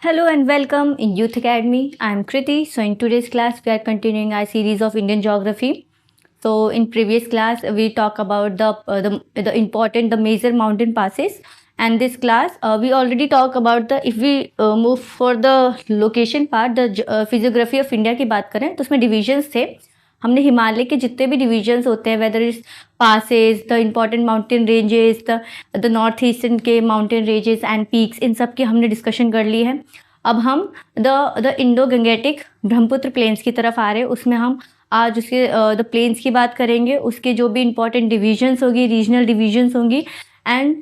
Hello and welcome in Youth Academy. I am Kriti. So in today's class we are continuing our series of Indian geography. So in previous class we talk about the important the major mountain passes, and this class we already talk about the if we move for the location part the physiography of India की बात करें तो उसमें divisions थे. हमने हिमालय के जितने भी डिवीजन्स होते हैं weather is passes the important mountain ranges the north eastern के माउंटेन रेंजेस एंड पीक्स इन सब की हमने डिस्कशन कर ली है. अब हम the Indo Gangetic Brahmaputra plains की तरफ आ रहे हैं. उसमें हम आज उसके द प्लेन्स की बात करेंगे, उसके जो भी इंपॉर्टेंट डिवीजन्स होगी, रीजनल डिवीजन्स होंगी एंड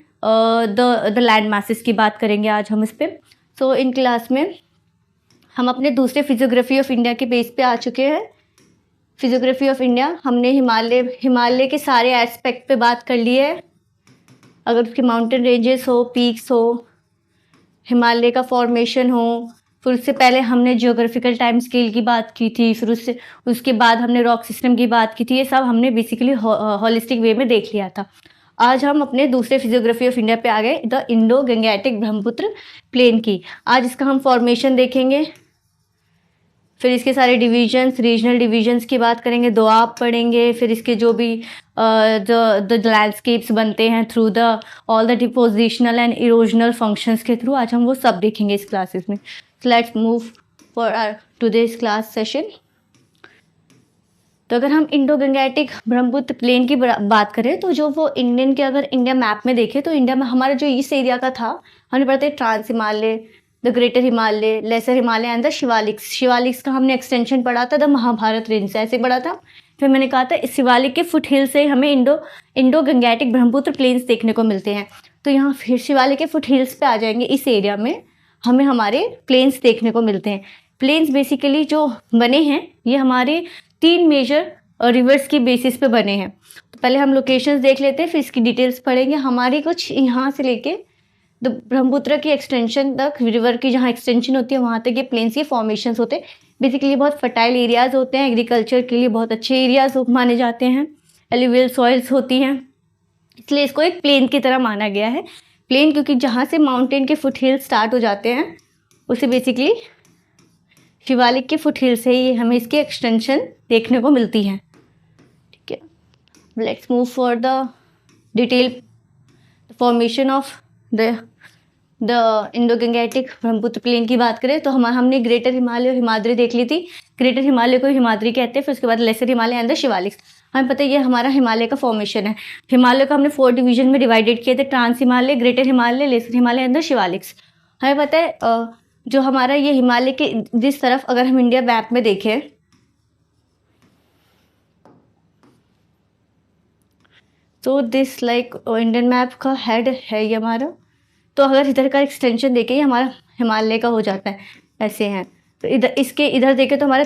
द लैंड मासेस की बात करेंगे आज हम इस पर. सो इन क्लास में हम अपने दूसरे फिजियोग्राफी ऑफ इंडिया के बेस पे आ चुके हैं. फिजियोग्राफी ऑफ इंडिया हमने हिमालय के सारे एस्पेक्ट पे बात कर ली है. अगर उसके माउंटेन रेंजेस हो, पीक्स हो, हिमालय का फॉर्मेशन हो, फिर उससे पहले हमने जियोग्राफिकल टाइम स्केल की बात की थी, फिर उसके बाद हमने रॉक सिस्टम की बात की थी. ये सब हमने बेसिकली हॉलिस्टिक वे में देख लिया था. आज हम अपने दूसरे फिजियोग्राफी ऑफ इंडिया पे आ गए, the Indo Gangetic Brahmaputra plain की. आज इसका हम फॉर्मेशन देखेंगे, फिर इसके सारे डिवीजन्स, रीजनल डिवीजन्स की बात करेंगे, दोआब पढ़ेंगे, फिर इसके जो भी द लैंडस्केप्स बनते हैं through the all the depositional and erosional functions के थ्रू आज हम वो सब देखेंगे इस क्लासेस में. So let's move for our today's class session. तो अगर हम इंडो गंगेटिक ब्रह्मपुत्र प्लेन की बात करें तो जो वो इंडियन के अगर इंडिया मैप में देखें तो इंडिया में हमारा जो इस एरिया का था, हमने पढ़ते trans Himalaya, the greater Himalaya, lesser Himalaya and the Shivaliks का हमने एक्सटेंशन पढ़ा था द महाभारत रेंज से, ऐसे पढ़ा था. फिर मैंने कहा था इस शिवालिक के फुट हिल से हमें इंडो गंगेटिक ब्रह्मपुत्र प्लेन्स देखने को मिलते हैं. तो यहाँ फिर शिवालिक के फुट हिल्स पे आ जाएंगे. इस एरिया में हमें हमारे प्लेन्स देखने को मिलते हैं. प्लेन्स बेसिकली जो बने हैं ये हमारे 3 मेजर रिवर्स की बेसिस पे बने हैं. तो पहले हम लोकेशंस देख लेते हैं, फिर इसकी डिटेल्स पढ़ेंगे. हमारी कुछ यहाँ से लेके द ब्रह्मपुत्र की एक्सटेंशन तक, रिवर की जहाँ एक्सटेंशन होती है वहाँ तक ये प्लेन्स के फॉर्मेशंस होते हैं. बेसिकली बहुत फर्टाइल एरियाज़ होते हैं, एग्रीकल्चर के लिए बहुत अच्छे एरियाज़ माने जाते हैं. एलुवियल सॉइल्स होती हैं, इसलिए इसको एक प्लेन की तरह माना गया है. प्लेन क्योंकि जहाँ से माउंटेन के फुट हिल स्टार्ट हो जाते हैं उसे बेसिकली शिवालिक के फुट हिल से ही हमें इसकी एक्सटेंशन देखने को मिलती है. ठीक है, let's move for the detail formation of the Indo Gangetic Brahmaputra plain की बात करें तो हमने ग्रेटर हिमालय और हिमाद्री देख ली थी. ग्रेटर हिमालय को हिमाद्री कहते हैं, फिर उसके बाद lesser Himalaya and the Shivaliks. हमें पता है ये हमारा हिमालय का फॉर्मेशन है. हिमालय को हमने 4 डिवीजन में डिवाइडेड किए थे, trans Himalaya, greater Himalaya, lesser Himalaya and the Shivaliks. हमें पता है जो हमारा ये हिमालय के जिस तरफ अगर हम इंडिया मैप में देखें तो दिस लाइक इंडियन मैप का हेड है ये हमारा. तो अगर इधर का एक्सटेंशन देखें ये हमारा हिमालय का हो जाता है, ऐसे हैं. तो इधर देखें तो हमारा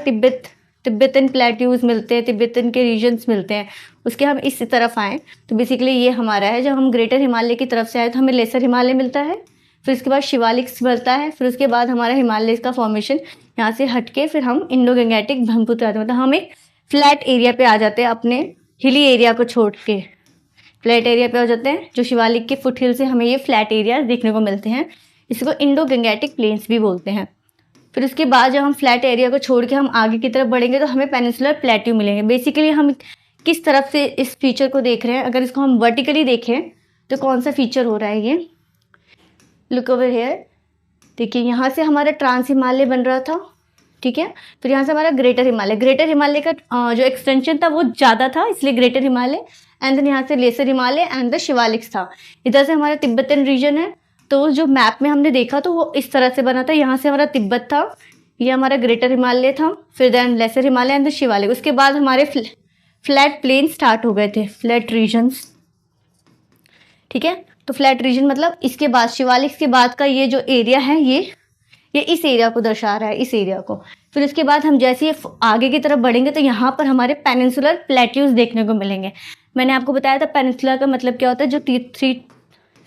तिब्बतन प्लेट्यूज मिलते हैं, तिब्बतन के रीजन्स मिलते हैं. उसके हम इस तरफ आएँ तो बेसिकली ये हमारा है. जब हम ग्रेटर हिमालय की तरफ से आए तो हमें लेसर हिमालय मिलता है, फिर उसके बाद शिवालिक्स मिलता है, फिर उसके बाद हमारा हिमालय का फॉर्मेशन यहाँ से हट के फिर हम इंडो गंगेटिक ब्रह्मपुत्र आते हैं. मतलब हम एक फ्लैट एरिया पे आ जाते हैं, अपने हिली एरिया को छोड़ के फ्लैट एरिया पे हो जाते हैं. जो शिवालिक के फुट हिल से हमें ये फ्लैट एरिया देखने को मिलते हैं, इसको इंडो गंगेटिक प्लेन्स भी बोलते हैं. फिर उसके बाद जब हम फ्लैट एरिया को छोड़ के हम आगे की तरफ बढ़ेंगे तो हमें पेनिनसुलर प्लेट्यू मिलेंगे. बेसिकली हम किस तरफ से इस फीचर को देख रहे हैं, अगर इसको हम वर्टिकली देखें तो कौन सा फीचर हो रहा है ये, लुक ओवर हियर. देखिए यहाँ से हमारा ट्रांस हिमालय बन रहा था, ठीक है. फिर यहाँ से हमारा ग्रेटर हिमालय का जो एक्सटेंशन था वो ज़्यादा था, इसलिए ग्रेटर हिमालय. एंड देन यहाँ से lesser Himalaya and the Shivaliks था. इधर से हमारा तिब्बतन रीजन है. तो जो मैप में हमने देखा तो वो इस तरह से बना था. यहाँ से हमारा तिब्बत था, ये हमारा ग्रेटर हिमालय था, फिर then lesser Himalaya and the Shivalik. उसके बाद हमारे फ्लैट प्लेन स्टार्ट हो गए थे, फ्लैट रीजन्स. ठीक है, तो फ्लैट रीजन मतलब इसके बाद शिवालिक्स के बाद का ये जो एरिया है ये इस एरिया को दर्शा रहा है, इस एरिया को. फिर उसके बाद हम जैसे आगे की तरफ बढ़ेंगे तो यहाँ पर हमारे पेनिनसुलर प्लेट्यूज देखने को मिलेंगे. मैंने आपको बताया था पेनिनसुला का मतलब क्या होता है, जो 3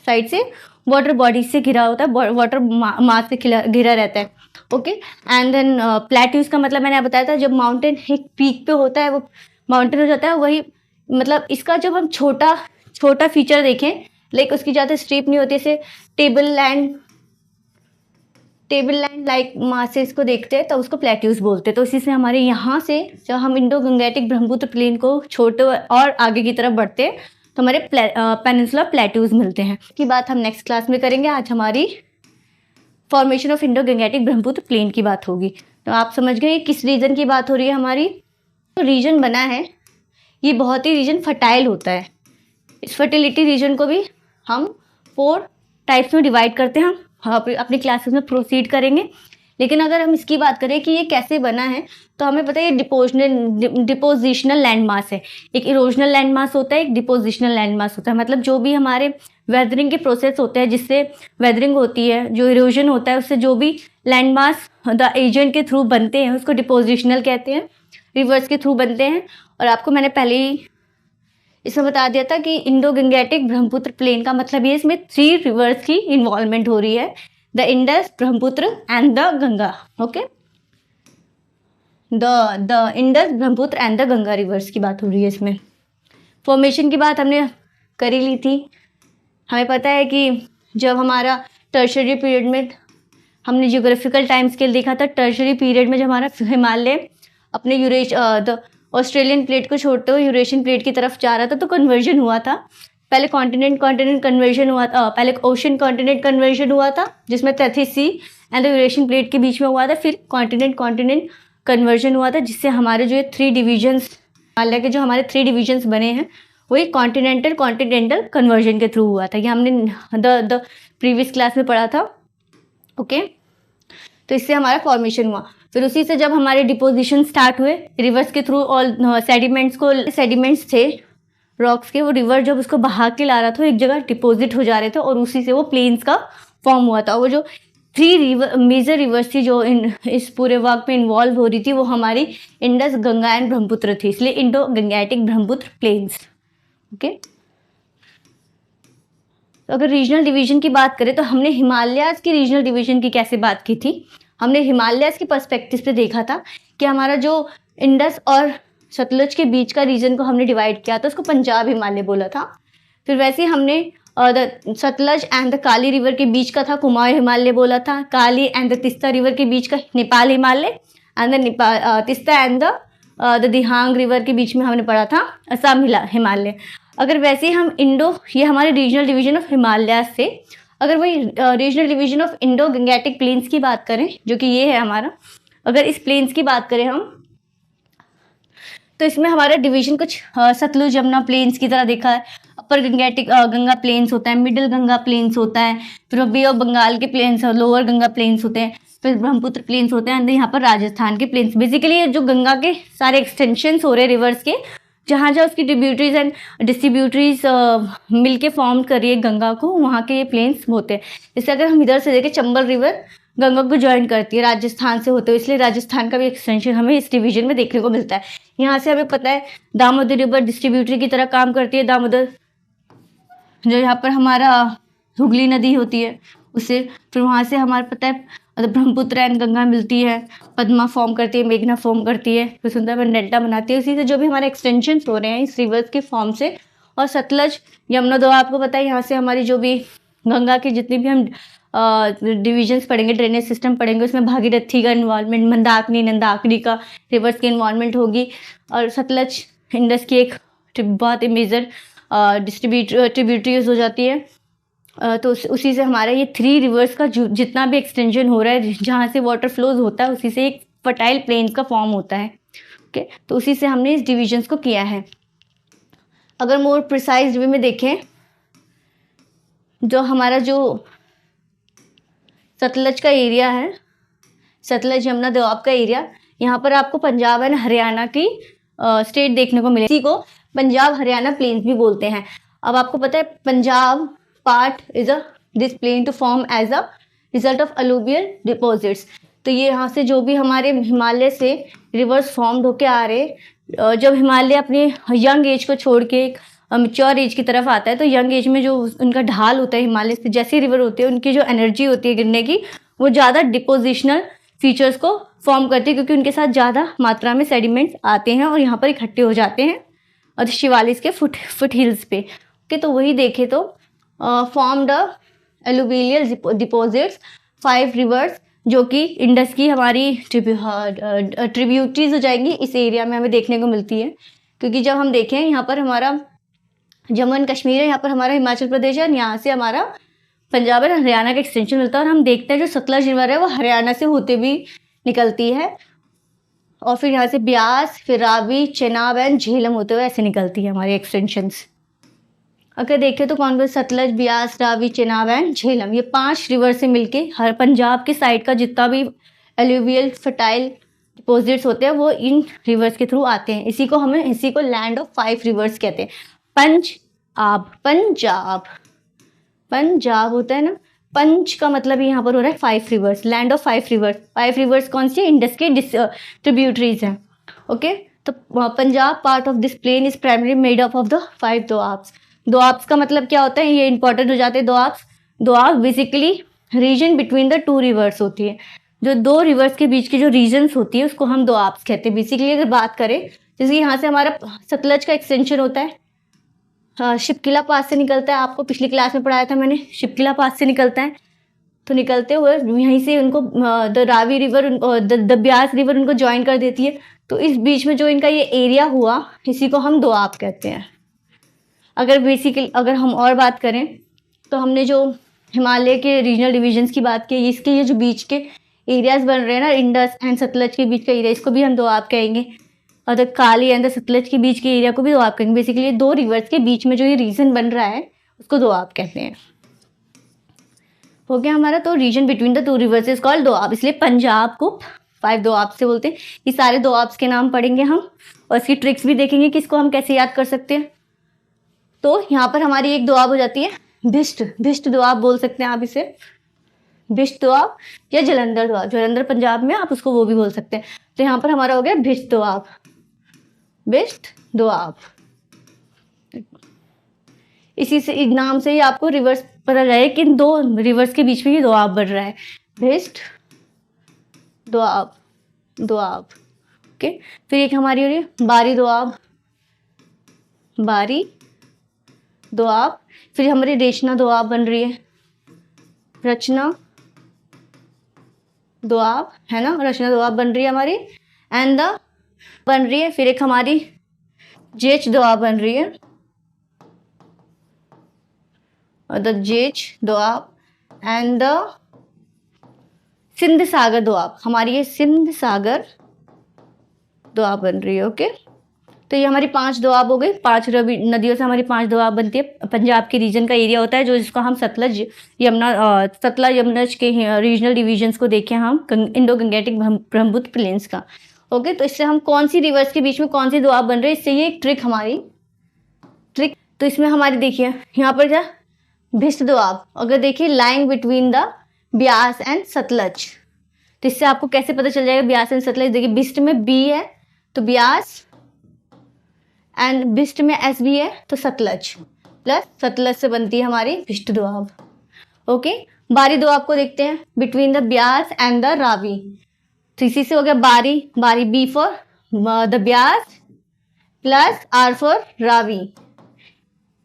साइड से वाटर बॉडी से घिरा होता है, वाटर मास से घिरा रहता है. ओके, एंड देन प्लेट्यूज का मतलब मैंने बताया था जब माउंटेन एक पीक पे होता है वो माउंटेन हो जाता है, वही मतलब इसका जब हम छोटा फीचर देखें लाइक उसकी ज़्यादा स्ट्रीप नहीं होती, जैसे table land table land like masses को देखते हैं तो उसको प्लेट्यूज बोलते हैं। तो इसी से हमारे यहाँ से जब हम इंडो गंगेटिक ब्रह्मपुत्र प्लेन को छोटे और आगे की तरफ बढ़ते हैं तो हमारे पेनिनसुला प्लेट्यूज मिलते हैं। की बात हम नेक्स्ट क्लास में करेंगे। आज हमारी formation of Indo Gangetic Brahmaputra plain की बात होगी। तो आप समझ गए किस रीजन की बात हो रही है हमारी। तो रीजन बना है ये बहुत ही रीजन फर्टाइल होता है। इस फर्टिलिटी रीजन को भी हम 4 टाइप्स में डिवाइड करते हैं। हम अपनी क्लासेस में प्रोसीड करेंगे। लेकिन अगर हम इसकी बात करें कि ये कैसे बना है तो हमें पता है ये डिपोजिशनल लैंड मास है। एक इरोजनल लैंड मास होता है, एक डिपोजिशनल लैंड मास होता है। मतलब जो भी हमारे वेदरिंग के प्रोसेस होते हैं जिससे वेदरिंग होती है, जो इरोजन होता है उससे जो भी लैंड मास द एजेंट के थ्रू बनते हैं उसको डिपोजिशनल कहते हैं, रिवर्स के थ्रू बनते हैं। और आपको मैंने पहले ही इसमें बता दिया था कि इंडो गंगेटिक ब्रह्मपुत्र प्लेन का मतलब ये इसमें 3 रिवर्स की इन्वॉल्वमेंट हो रही है, the Indus, Brahmaputra and the Ganga. Okay, the Indus, Brahmaputra and the Ganga reverse की बात हो रही है इसमें। फॉर्मेशन की बात हमने कर ही ली थी। हमें पता है कि जब हमारा टर्शरी पीरियड में हमने जियोग्राफिकल टाइम स्केल देखा था, टर्शरी पीरियड में जब हमारा हिमालय अपने ऑस्ट्रेलियन प्लेट को छोड़ते हुए यूरेशियन प्लेट की तरफ जा रहा था तो कन्वर्जन हुआ था। पहले कॉन्टिनेंट कन्वर्जन हुआ था, पहले ओशन कॉन्टिनेंट कन्वर्जन हुआ था जिसमें तैथिस सी एंड यूरेशियन प्लेट के बीच में हुआ था। फिर कॉन्टिनेंट कन्वर्जन हुआ था जिससे हमारे जो 3 डिवीजन्स, हिमालय के जो हमारे 3 डिवीजन्स बने हैं वही कॉन्टिनेंटल कन्वर्जन के थ्रू हुआ था। ये हमने द प्रीवियस क्लास में पढ़ा था। ओके, तो इससे हमारा फॉर्मेशन हुआ। फिर उसी से जब हमारे डिपोजिशन स्टार्ट हुए रिवर्स के थ्रू, ऑल सेडिमेंट्स थे रॉक्स के, वो रिवर जब उसको बहा के ला रहा था एक जगह डिपॉजिट हो जा रहे थे और उसी से वो प्लेन्स का फॉर्म हुआ था। वो जो 3 मेजर रिवर्स थी जो इस पूरे वर्क में इन्वॉल्व हो रही थी वो हमारी इंडस, गंगा एंड ब्रह्मपुत्र थी, इसलिए Indo Gangetic Brahmaputra plains. Okay, तो अगर रीजनल डिवीजन की बात करें तो हमने हिमालयाज की रीजनल डिवीजन की कैसे बात की थी। हमने हिमालयाज के पर्सपेक्टिव से देखा था कि हमारा जो इंडस और सतलज के बीच का रीजन को हमने डिवाइड किया था उसको पंजाब हिमालय बोला था। फिर वैसे ही हमने Sutlej and the Kali river के बीच का था कुमाऊं हिमालय बोला था। काली एंड द तिस्ता रिवर के बीच का Nepal Himalaya and the Teesta and the Dihang river के बीच में हमने पढ़ा था असम हिमालय। अगर वैसे ही हम ये हमारे रीजनल डिवीजन ऑफ हिमालय से, अगर वही regional division of Indo Gangetic planes की बात करें जो कि ये है हमारा, अगर इस प्लेन्स की बात करें हम तो इसमें हमारा डिवीजन कुछ सतलुज यमुना प्लेन्स की तरह देखा है। अपर गंगेटिक गंगा प्लेन्स होता है, मिडिल गंगा प्लेन्स होता है, फिर बे ऑफ बंगाल के प्लेन्स, लोअर गंगा प्लेन्स होते हैं, फिर ब्रह्मपुत्र प्लेन्स होते हैं, यहाँ पर राजस्थान के प्लेन्स। बेसिकली जो गंगा के सारे एक्सटेंशंस हो रहे हैं रिवर्स के, जहाँ जहाँ उसकी ट्रिब्यूटरीज एंड डिस्ट्रीब्यूटरीज मिलके फॉर्म कर रही है गंगा को, वहाँ के ये प्लेन्स होते हैं। जैसे अगर हम इधर से देखें चंबल रिवर गंगा को ज्वाइन करती है राजस्थान से होते हुए, इसलिए राजस्थान का भी एक्सटेंशन हमें इस डिवीजन में देखने को मिलता है। यहाँ से हमें पता है दामोदर रिवर डिस्ट्रीब्यूटरी की तरह काम करती है। दामोदर जो यहाँ पर हमारा हुगली नदी होती है उससे, फिर वहाँ से हमारा पता है ब्रह्मपुत्र एंड गंगा मिलती है, पद्मा फॉर्म करती है, मेघना फॉर्म करती है, फिर सुंदरबन डेल्टा बनाती है। उसी से जो भी हमारे एक्सटेंशंस हो रहे हैं इस रिवर्स के फॉर्म से। और सतलज यमुना दो आपको पता है, यहाँ से हमारी जो भी गंगा की जितनी भी हम डिविजन्स पढ़ेंगे, ड्रेनेज सिस्टम पढ़ेंगे, उसमें भागीरथी का इन्वॉल्वमेंट, मंदाकिनी नंदाकिनी का रिवर्स की इन्वॉल्वमेंट होगी। और सतलज इंडस की एक बहुत ही मेजर ट्रिब्यूटरीज हो जाती है। तो उसी से हमारा ये 3 रिवर्स का जितना भी एक्सटेंशन हो रहा है, जहाँ से वाटर फ्लोज होता है, उसी से एक फर्टाइल प्लेन्स का फॉर्म होता है। ओके, तो उसी से हमने इस डिविजन्स को किया है। अगर मोर प्रिसाइज वे में देखें, जो हमारा जो सतलज का एरिया है, सतलज यमुना दोआब का एरिया, यहाँ पर आपको पंजाब एंड हरियाणा की स्टेट देखने को मिलेगी। इसी को पंजाब हरियाणा प्लेन्स भी बोलते हैं। अब आपको पता है Punjab part is this plain to form as a result of alluvial deposits. तो ये यहाँ से जो भी हमारे हिमालय से रिवर्स फॉर्म्ड होके आ रहे, जब हिमालय अपने यंग एज को छोड़ के एक मैच्योर एज की तरफ आता है तो यंग एज में जो उनका ढाल होता है हिमालय से जैसे रिवर होते हैं, उनकी जो एनर्जी होती है गिरने की, वो ज़्यादा डिपोजिशनल फीचर्स को फॉर्म करती है क्योंकि उनके साथ ज़्यादा मात्रा में सेडिमेंट्स आते हैं और यहाँ पर इकट्ठे हो जाते हैं और शिवालिक के फुट हिल्स पे। ओके, तो वही देखे तो फॉर्म्ड अलूवियल डिपॉजिट्स 5 रिवर्स जो कि इंडस की हमारी ट्रिब्यूटरीज हो जाएंगी, इस एरिया में हमें देखने को मिलती है। क्योंकि जब हम देखें यहाँ पर हमारा जम्मू एंड कश्मीर है, यहाँ पर हमारा हिमाचल प्रदेश है, और यहाँ से हमारा पंजाब और हरियाणा का एक्सटेंशन मिलता है। और हम देखते हैं जो सतलज रिवर है वो हरियाणा से होते भी निकलती है, और फिर यहाँ से ब्यास, फिर रावी, चेनाब एंड झेलम होते हुए ऐसे निकलती है हमारी एक्सटेंशंस। अगर देखें तो कौन कौन, सतलज, ब्यास, रावी, चेनाब एंड झेलम, ये 5 रिवर से मिलके हर पंजाब के साइड का जितना भी एल्यूवियल फर्टाइल डिपॉजिट्स होते हैं वो इन रिवर्स के थ्रू आते हैं। इसी को लैंड ऑफ 5 रिवर्स कहते हैं। पंजाब होता है ना, पंच का मतलब यहाँ पर हो रहा है 5 rivers, land of 5 rivers. 5 rivers कौन सी है? इंडस के ट्रिब्यूटरीज हैं। ओके, तो Punjab part of this plain is primary made up of the 5 doabs. Doabs का मतलब क्या होता है, ये इंपॉर्टेंट हो जाते हैं। Doab basically region between the 2 reverse होती है। जो 2 रिवर्स के बीच की जो रीजन्स होती है उसको हम दोआब्स कहते हैं। बेसिकली अगर बात करें, जैसे यहाँ से हमारा सतलज का एक्सटेंशन होता है, शिपकिला पास से निकलता है। आपको पिछली क्लास में पढ़ाया था मैंने, शिपकिला पास से निकलता है। तो निकलते हुए यहीं से उनको the Ravi river, the Beas river उनको ज्वाइन कर देती है। तो इस बीच में जो इनका ये एरिया हुआ, इसी को हम दोआब कहते हैं। अगर हम और बात करें तो हमने जो हिमालय के रीजनल डिविजन्स की बात की, इसके ये जो बीच के एरियाज बन रहे हैं ना, इंडस एंड सतलज के बीच का एरिया, इसको भी हम दोआब कहेंगे। और the Kali and the Sutlej के बीच के एरिया को भी दोआब कहेंगे। बेसिकली ये 2 रिवर्स के बीच में जो ये रीजन बन रहा है उसको दोआब कहते हैं। हो गया हमारा, तो region between the 2 reverse is called Doab. इसलिए पंजाब को 5 दोआब से बोलते हैं। ये सारे दोआब्स के नाम पढ़ेंगे हम, और इसकी ट्रिक्स भी देखेंगे कि इसको हम कैसे याद कर सकते हैं। तो यहाँ पर हमारी एक दोआब हो जाती है भिष्ट दोआब बोल सकते हैं आप इसे, भिष्ट दोआब या जलंधर दोआब। जलंधर पंजाब में, आप उसको वो भी बोल सकते हैं। तो यहाँ पर हमारा हो गया भिष्ट दोआब। इसी से, इस नाम से ही आपको रिवर्स पता चले कि इन 2 रिवर्स के बीच में ये दोआब बन रहा है, भिष्ट दोआब। ओके, फिर एक हमारी हो रही है बारी दोआब। फिर हमारी रचना दोआब बन रही है, रचना दोआब है ना, रचना दोआब बन रही है हमारी। एंड द बन रही है, फिर एक हमारी जेच दोआब बन रही है, और the Jech Doab. And the Sindh Sagar Doab, हमारी ये सिंध सागर दोआब बन रही है। ओके, तो ये हमारी 5 दोआब हो गई। 5 नदियों से हमारी 5 दोआब बनती है। पंजाब के रीजन का एरिया होता है जो, जिसको हम सतलज यमुना के रीजनल डिविजन्स को देखें हम, इंडो गंगेटिक ब्रह्मपुत्र प्लेन्स का। ओके, तो इससे हम कौन सी रिवर्स के बीच में कौन सी दोआब बन रही है, इससे ये एक ट्रिक तो इसमें हमारी देखिए यहाँ पर क्या, भिष्ट दोआब। अगर देखिए lying between the Beas and Sutlej, तो इससे आपको कैसे पता चल जाएगा ब्यास एंड सतलज। देखिए भिष्ट में बी है तो ब्यास, एंड भिष्ट में एस भी है तो सतलज, प्लस सतलज से बनती है हमारी भिष्ट दोआब। ओके, बारी दोआब को देखते हैं, between the Beas and the Ravi. तो इसी से हो गया Bari B for the Beas plus R for Ravi.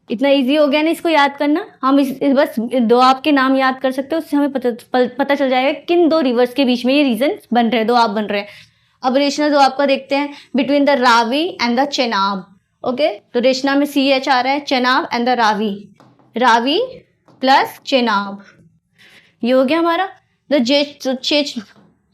इतना इजी हो गया ना इसको याद करना। हम इस बस दोआब के नाम याद कर सकते हैं, उससे हमें पता चल जाएगा किन 2 रिवर्स के बीच में ये रीजन बन रहे हैं, दोआब बन रहे हैं। अब रेशना दोआब का देखते हैं, between the Ravi and the Chenab. Okay, तो रेशना में CH आ रहा है, Chenab and the Ravi plus Chenab, ये हो गया हमारा। द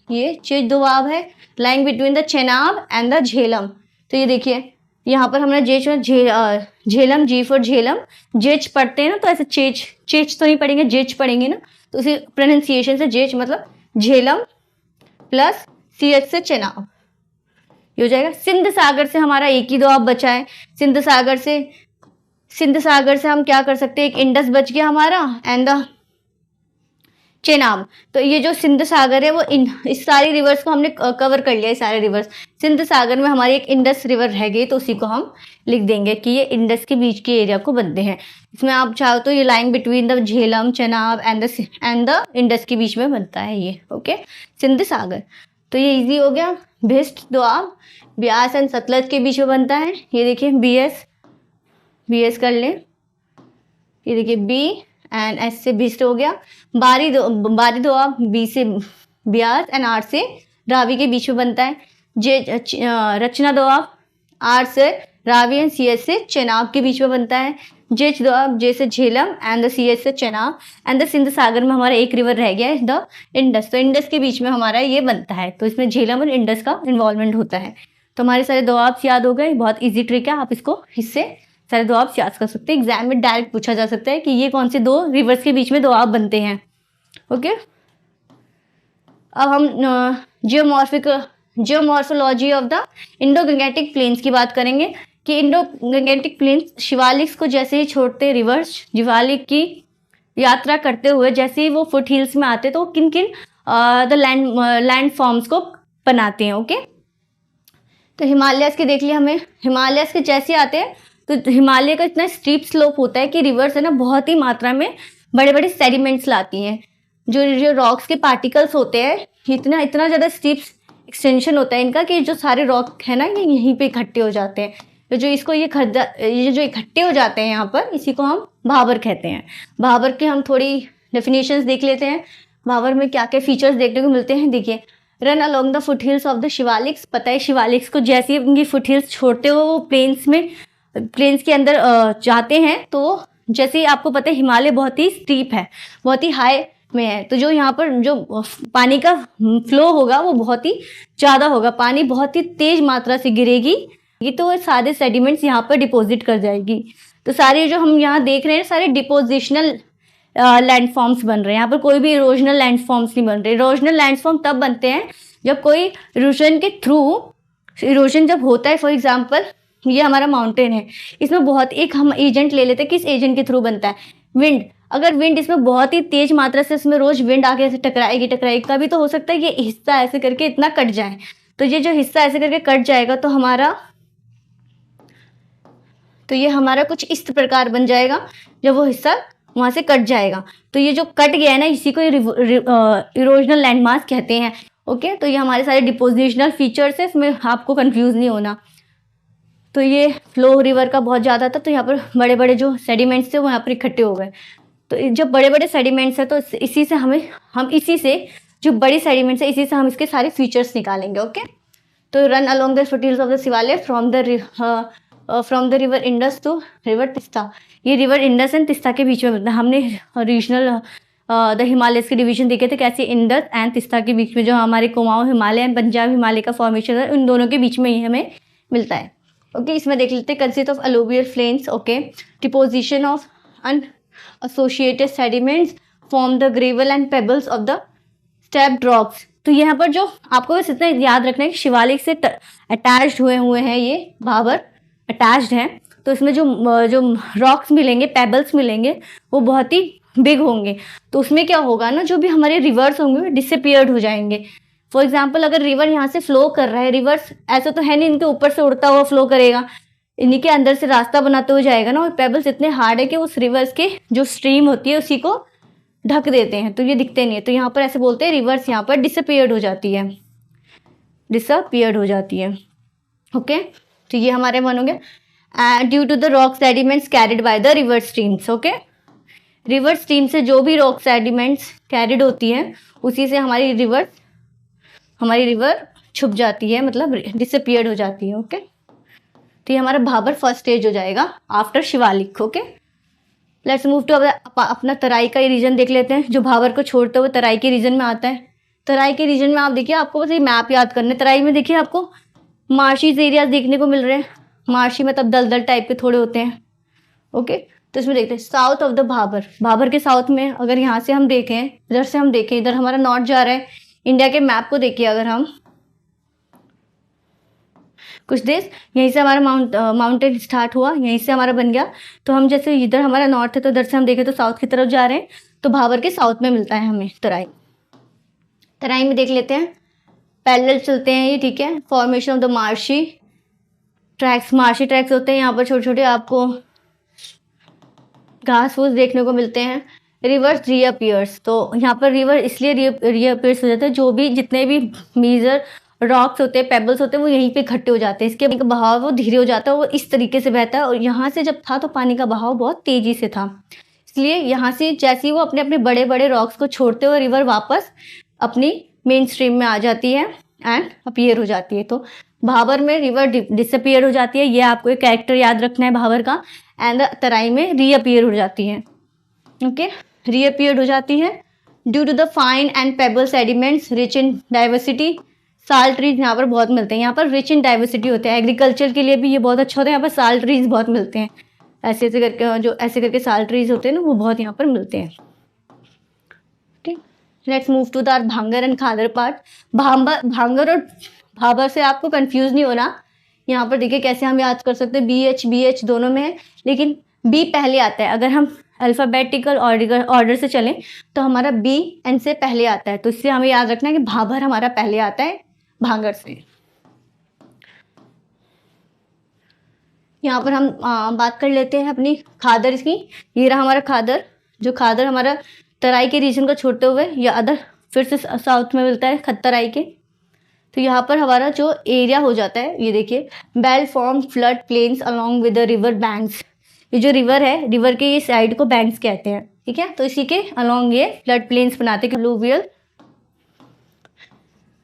ये चेच दोआब है, lying between the Chenab and the Jhelum. तो ये देखिए यहाँ पर हमने झेलम, जी फॉर झेलम, जेच पढ़ते हैं ना, तो ऐसे चेच तो नहीं पढ़ेंगे, जेच पढ़ेंगे ना, तो उसी प्रोनाउंसिएशन से जेच मतलब झेलम प्लस CH से चेनाब, ये हो जाएगा। सिंध सागर से हमारा एक ही दोआब बचा है। सिंध सागर से हम क्या कर सकते हैं, एक इंडस बच गया हमारा एंड द चेनाब। तो ये जो सिंध सागर है वो इस सारी रिवर्स को हमने कवर कर लिया, सारे रिवर्स। सिंध सागर में हमारी एक इंडस रिवर रह गई, तो उसी को हम लिख देंगे कि ये इंडस के बीच के एरिया को बनते हैं। इसमें आप चाहो तो ये line between the Jhelum, Chenab and the Indus के बीच में बनता है ये। ओके, सिंध सागर। तो ये इजी हो गया। भिष्ट दोआब ब्यास एंड सतलज के बीच में बनता है। ये देखिए BS कर लें, ये देखिए B एंड S से भिष्ट हो गया। बारी दोआब ब्यास एंड आर से रावी के बीच में बनता है। रचना दोआब आर से रावी एंड सी एस से चेनाब के बीच में बनता है। जेच दोआब जे से Jhelum and the C S से चेनाब एंड द सिंध सागर में हमारा एक रिवर रह गया है द इंडस। तो इंडस के बीच में हमारा ये बनता है, तो इसमें झेलम और इंडस का इन्वॉल्वमेंट होता है। तो हमारे सारे दोआब याद हो गए, बहुत ईजी ट्रिक है, आप इसको इससे सारे दोआब याद कर सकते हैं। एग्जाम में डायरेक्ट पूछा जा सकता है कि ये कौन से दो रिवर्स के बीच में दोआब बनते हैं। ओके, अब हम geomorphology of the Indo Gangetic planes की बात करेंगे कि इंडो गंगेटिक प्लेन्स शिवालिक्स को जैसे ही छोड़ते रिवर्स शिवालिक की यात्रा करते हुए जैसे ही वो फुट हिल्स में आते तो किन किन द लैंड फॉर्म्स को बनाते हैं। ओके, तो हिमालयस के देख लिया हमें। हिमालयस के जैसे आते हैं तो हिमालय का इतना स्टीप स्लोप होता है कि रिवर्स है ना बहुत ही मात्रा में बड़े बड़े सेडिमेंट्स लाती हैं। जो रॉक्स के पार्टिकल्स होते हैं इतना ज़्यादा स्टीप एक्सटेंशन होता है इनका कि जो सारे रॉक है ना ये यहीं पे इकट्ठे हो जाते हैं। तो जो इसको ये जो इकट्ठे हो जाते हैं यहाँ पर, इसी को हम भाबर कहते हैं। भाबर के हम थोड़ी डेफिनेशंस देख लेते हैं। भाबर में क्या क्या फीचर्स देखने को मिलते हैं, देखिए। Run along the foot hills of the Shivaliks, पता है शिवालिक्स को जैसे ही उनकी फुट हिल्स छोड़ते हुए वो प्लेन्स के अंदर जाते हैं, तो जैसे ही आपको पता है हिमालय बहुत ही स्टीप है, बहुत ही हाई में है, तो जो यहाँ पर जो पानी का फ्लो होगा वो बहुत ही ज़्यादा होगा, पानी बहुत ही तेज मात्रा से गिरेगी, ये तो सारे सेडिमेंट्स यहाँ पर डिपॉजिट कर जाएगी। तो सारे जो हम यहाँ देख रहे हैं सारे डिपोजिशनल लैंडफॉर्म्स बन रहे हैं, यहाँ पर कोई भी इरोजनल लैंडफॉर्म्स नहीं बन रहे। इरोजनल लैंडफॉर्म तब बनते हैं जब कोई इरोजन के थ्रू, इरोजन जब होता है, फॉर एग्जांपल ये हमारा माउंटेन है, इसमें बहुत एक हम एजेंट ले लेते हैं, किस एजेंट के थ्रू बनता है, विंड। अगर विंड इसमें बहुत ही तेज मात्रा से इसमें रोज विंड आके ऐसे टकराएगी कभी तो हो सकता है ये हिस्सा ऐसे करके इतना कट जाए, तो ये जो हिस्सा ऐसे करके कट जाएगा तो ये हमारा कुछ इस प्रकार बन जाएगा जब वो हिस्सा वहाँ से कट जाएगा। तो ये जो कट गया है ना इसी को इरोजनल लैंडमास कहते हैं। ओके, तो ये हमारे सारे डिपोजिशनल फीचर्स है, इसमें आपको कंफ्यूज नहीं होना। तो ये फ्लो रिवर का बहुत ज़्यादा था, तो यहाँ पर बड़े बड़े जो सेडिमेंट्स थे वो यहाँ पर इकट्ठे हो गए। तो जब बड़े बड़े सेडिमेंट्स है तो इसी से हम इसी से जो बड़ी सेडिमेंट्स है इसी से हम इसके सारे फीचर्स निकालेंगे। ओके, तो run along the foothills of the Shivalaya from the river Indus to river Teesta. ये रिवर इंडस एंड तिस्ता के बीच में बनता है। हमने रीजनल द हिमालयस के डिवीजन देखे थे कैसे इंडस एंड तिस्ता के बीच में जो हमारे कुमाऊं हिमालय एंड पंजाब हिमालय का फॉर्मेशन है, उन दोनों के बीच में ही हमें मिलता है। ओके, इसमें देख लेते हैं consist of alluvial plains. Okay, deposition of unassociated sediments form the gravel and pebbles of the stepped rocks. तो यहाँ पर जो आपको बस इतना याद रखना है कि शिवालिक से अटैच्ड हुए हैं, ये भाबर अटैच्ड हैं, तो इसमें जो रॉक्स मिलेंगे, पेबल्स मिलेंगे, वो बहुत ही बिग होंगे। तो उसमें क्या होगा ना, जो भी हमारे रिवर्स होंगे वो डिसअपियर्ड हो जाएंगे। फॉर एग्जाम्पल अगर रिवर यहाँ से फ्लो कर रहा है, रिवर्स ऐसा तो है नहीं इनके ऊपर से उड़ता हुआ फ्लो करेगा, इन्हीं के अंदर से रास्ता बनाते हुए जाएगा ना, और पेबल्स इतने हार्ड है कि उस रिवर्स के जो स्ट्रीम होती है उसी को ढक देते हैं, तो ये दिखते नहीं है। तो यहाँ पर ऐसे बोलते हैं रिवर्स यहाँ पर डिसअपियर्ड हो जाती है, डिसअपियर्ड हो जाती है। ओके, तो ये हमारे वन हो गया due to the rock sediments carried by the river streams. Okay, river stream से जो भी रॉक सेडिमेंट्स कैरिड होती हैं उसी से हमारी रिवर छुप जाती है, मतलब डिसअपियर्ड हो जाती है। ओके, तो ये हमारा भाबर फर्स्ट स्टेज हो जाएगा after Shivalik. Okay, let's move to अपना तराई का रीजन देख लेते हैं, जो भाबर को छोड़ते हुए तराई के रीजन में आता है। तराई के रीजन में आप देखिए, आपको बस ये मैप याद करने, तराई में देखिए आपको मार्शीज एरियाज देखने को मिल रहे हैं। मार्शी मतलब दलदल टाइप के थोड़े होते हैं। ओके, तो इसमें देखते हैं साउथ ऑफ द भाबर के साउथ में, अगर यहाँ से हम देखें, इधर से हम देखें, इधर हमारा नॉर्थ जा रहा है। इंडिया के मैप को देखिए, अगर हम कुछ देश यहीं से हमारा माउंटेन स्टार्ट हुआ, यहीं से हमारा बन गया, तो हम जैसे इधर हमारा नॉर्थ है तो इधर से हम देखें तो साउथ की तरफ जा रहे हैं, तो भाबर के साउथ में मिलता है हमें तराई में देख लेते हैं। पैरेलल चलते हैं ये, ठीक है। Formation of the marshy tracks होते हैं यहाँ पर, छोटे छोटे आपको घास फूस देखने को मिलते हैं। रिवर्स रीअपियर्स, तो यहाँ पर रिवर इसलिए रीअपियर्स हो जाते हैं, जो भी जितने भी मेजर रॉक्स होते हैं, पेबल्स होते हैं, वो यहीं पे इकट्ठे हो जाते हैं। इसके बहाव वो धीरे हो जाता है, वो इस तरीके से बहता है, और यहाँ से जब था तो पानी का बहाव बहुत तेजी से था, इसलिए यहाँ से जैसे ही वो अपने अपने बड़े बड़े रॉक्स को छोड़ते हुए रिवर वापस अपनी मेन स्ट्रीम में आ जाती है एंड अपीयर हो जाती है। तो भाबर में रिवर डिसअपीयर हो जाती है, ये आपको एक कैरेक्टर याद रखना है भाबर का। एंड तराई में रीअपीयर हो जाती है। ओके, रीअपीयर हो जाती है due to the fine and pebble sediments rich in diversity. Salt trees यहाँ पर बहुत मिलते हैं, यहाँ पर रिच इन डाइवर्सिटी होते हैं। एग्रीकल्चर के लिए भी ये बहुत अच्छा होता है, यहाँ पर साल्ट ट्रीज बहुत मिलते हैं। ऐसे ऐसे करके जो ऐसे करके साल्ट ट्रीज होते हैं ना, वो बहुत यहाँ पर मिलते हैं। ठीक, लेट्स मूव टू द भांगर एंड खादर पार्ट। भांगर और भाबर से आपको कंफ्यूज नहीं होना। यहाँ पर देखिए कैसे हम याद कर सकते हैं, बी एच दोनों में है, लेकिन बी पहले आता है। अगर हम अल्फ़ाबेटिकल ऑर्डर से चलें तो हमारा बी एन से पहले आता है, तो इससे हमें याद रखना है कि भाबर हमारा पहले आता है भांगर से। यहाँ पर हम बात कर लेते हैं अपनी खादर की। ये रहा हमारा खादर, जो खादर हमारा तराई के रीजन को छोड़ते हुए या अदर फिर से साउथ में मिलता है तराई के। तो यहाँ पर हमारा जो एरिया हो जाता है, ये देखिए, belt form flood plains along with the river banks. ये जो रिवर है, रिवर के ये साइड को बैंक्स कहते हैं, ठीक है। तो इसी के अलोंग ये फ्लड प्लेन्स बनाते हैं, अलूवियल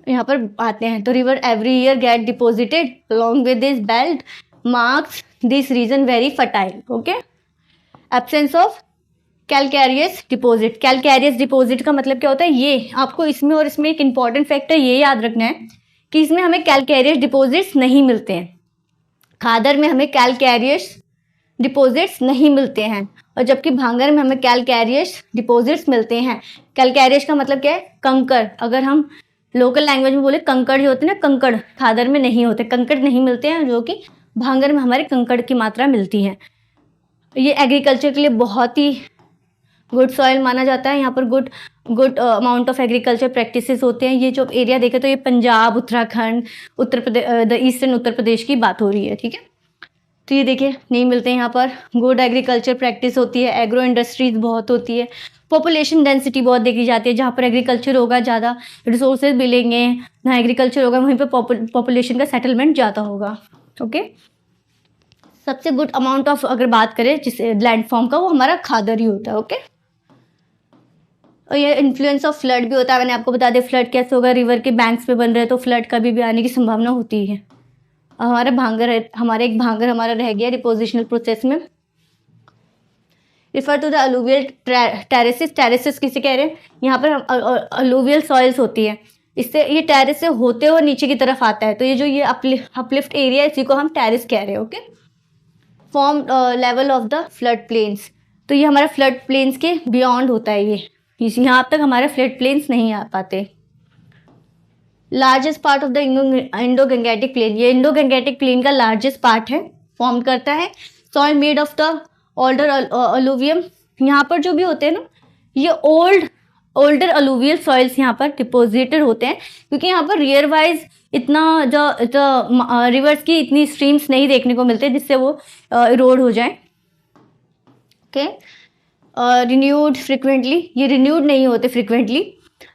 यहाँ पर आते हैं। तो river every year get deposited along with this belt marks this region very fertile. Okay, absence of calcareous deposit. Calcareous deposit का मतलब क्या होता है, ये आपको इसमें और इसमें एक इंपॉर्टेंट फैक्टर ये याद रखना है कि इसमें हमें कैलकैरियस डिपॉजिट्स नहीं मिलते हैं। खादर में हमें कैलकैरियस डिपॉजिट्स नहीं मिलते हैं, और जबकि भांगर में हमें कैलकैरियस डिपॉजिट्स मिलते हैं। कैलकैरियस का मतलब क्या है, कंकड़। अगर हम लोकल लैंग्वेज में बोले कंकड़ जो होते हैं ना, कंकड़ खादर में नहीं होते, कंकड़ नहीं मिलते हैं, जो कि भांगर में हमारे कंकड़ की मात्रा मिलती है। ये एग्रीकल्चर के लिए बहुत ही गुड सॉइल माना जाता है। यहाँ पर good amount of agriculture practices होते हैं। ये जो एरिया देखे तो ये पंजाब, उत्तराखंड, उत्तर प्रदेश, द ईस्टर्न उत्तर प्रदेश की बात हो रही है, ठीक है। तो ये देखिए नहीं मिलते हैं यहाँ पर। गुड एग्रीकल्चर प्रैक्टिस होती है, एग्रो इंडस्ट्रीज बहुत होती है, पॉपुलेशन डेंसिटी बहुत देखी जाती है। जहाँ पर एग्रीकल्चर होगा ज़्यादा रिसोर्सेज मिलेंगे, जहाँ एग्रीकल्चर होगा वहीं पर पॉपुलेशन का सेटलमेंट ज़्यादा होगा। ओके, सबसे गुड अमाउंट ऑफ अगर बात करें जिस लैंड फॉर्म का, वो हमारा खादर ही होता है। ओके, और ये इन्फ्लुएंस ऑफ फ्लड भी होता है। मैंने आपको बता दिया फ्लड कैसे होगा, रिवर के बैंक्स पे बन रहे हैं तो फ्लड कभी भी आने की संभावना होती है। हमारा भांगर है, एक भांगर हमारा रह गया डिपोजिशनल प्रोसेस में। Refer to the alluvial terraces. Terraces किसे कह रहे हैं, यहाँ पर अलूवियल सॉइल्स होती है, इससे ये टेरेस से होते हुए नीचे की तरफ आता है। तो ये जो ये अपलिफ्ट एरिया है, इसी को हम टेरेस कह रहे हैं। Okay, form level of the flood plains. तो ये हमारा फ्लड प्लेन्स के बियॉन्ड होता है, ये यहाँ तक हमारे फ्लड प्लेन्स नहीं आ पाते। Largest part of the Indo Gangetic plain. ये इंडो गंगेटिक प्लेन का लार्जेस्ट पार्ट है, फॉर्म करता है soil made of the older alluvium. यहाँ पर जो भी होते हैं ना, ये ओल्डर अलूवियल सॉइल्स यहाँ पर डिपोजिटेड होते हैं, क्योंकि यहाँ पर रियर वाइज इतना जो रिवर्स की इतनी स्ट्रीम्स नहीं देखने को मिलते जिससे वो इरोड हो जाए। ओके, रिन्यूड फ्रिक्वेंटली, ये रिन्यूड नहीं होते frequently.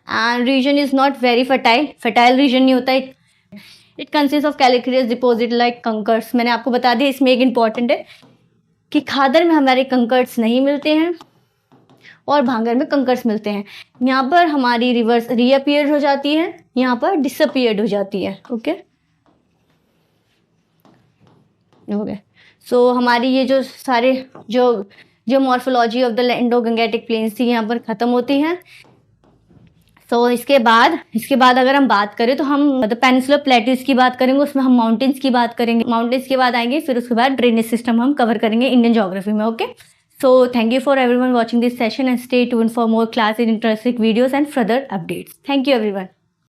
And region is not very fertile region नहीं होता। It consist of calcareous deposit like kankars. मैंने आपको बता दिया, इसमें एक इंपॉर्टेंट है कि खादर में हमारे कंकर्स नहीं मिलते हैं और भांगर में कंकर्स मिलते हैं। यहाँ पर हमारी रिवर्स रीअपीयर हो जाती है, यहाँ पर डिसअपीयर्ड हो जाती है। ओके, सो हमारी ये जो सारे जो morphology of the Indo Gangetic planes थी यहाँ पर ख़त्म होती हैं। सो इसके बाद अगर हम बात करें तो हम द पेनिनसुलर प्लेट्यूज की बात करेंगे, उसमें हम माउंटेन्स की बात करेंगे। माउंटेन्स के बाद आएंगे, फिर उसके बाद ड्रेनेज सिस्टम हम कवर करेंगे इंडियन ज्योग्राफी में। Okay, so thank you for everyone watching this session and stay tuned for more class in interesting videos and further updates. Thank you everyone.